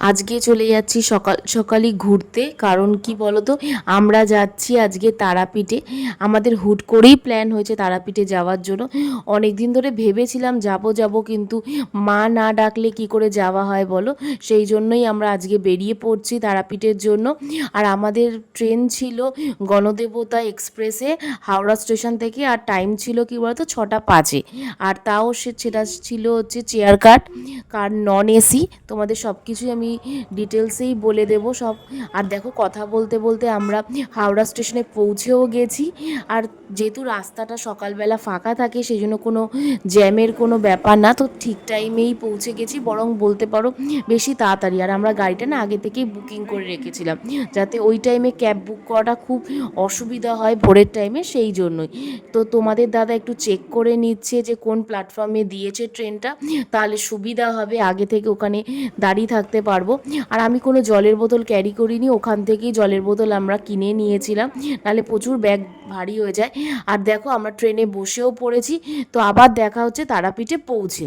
আজকে চলে যাচ্ছি সকাল সকালই ঘুরতে। কারণ কি বলো তো, আমরা যাচ্ছি আজকে তারাপীঠে। আমাদের হুট করেই প্ল্যান হয়েছে তারাপীঠে যাওয়ার জন্য। অনেক দিন ধরে ভেবেছিলাম যাব যাব, কিন্তু মা না ডাকলে কি করে যাওয়া হয় বলো। সেই জন্যই আমরা আজকে বেরিয়ে পড়ছি তারাপীঠের জন্য। আর আমাদের ট্রেন ছিল গণদেবতা এক্সপ্রেসে হাওড়া স্টেশন থেকে। আর টাইম ছিল কি বলতো 6টা 5-এ। আর তাও সেটা ছিল হচ্ছে চেয়ার কাট, কার নন এসি। তোমাদের সব কিছুই আমি ডিটেলসেই বলে দেব সব। আর দেখো, কথা বলতে বলতে আমরা হাওড়া স্টেশনে পৌঁছেও গেছি। আর যেহেতু রাস্তাটা সকালবেলা ফাঁকা থাকে, সেই জন্য কোনো জ্যামের কোনো ব্যাপার না, তো ঠিক টাইমেই পৌঁছে গেছি, বরং বলতে পারো বেশি তাড়াতাড়ি। আর আমরা গাড়িটা না আগে থেকেই বুকিং করে রেখেছিলাম, যাতে ওই টাইমে ক্যাব বুক করাটা খুব অসুবিধা হয় ভোরের টাইমে, সেই জন্যই। তো তোমাদের দাদা একটু চেক করে নিচ্ছে যে কোন প্ল্যাটফর্মে দিয়েছে ট্রেনটা, তাহলে সুবিধা হবে, আগে থেকে ওখানে দাঁড়িয়ে থাকতে পারবো। আর আমি কোনো জলের বোতল ক্যারি করিনি, ওখান থেকেই জলের বোতল আমরা কিনে নিয়েছিলাম, নাহলে প্রচুর ব্যাগ ভারী হয়ে যায়। আর দেখো, আমরা ট্রেনে বসেও পড়েছি। তো আবার দেখা হচ্ছে তারাপীঠে পৌঁছে।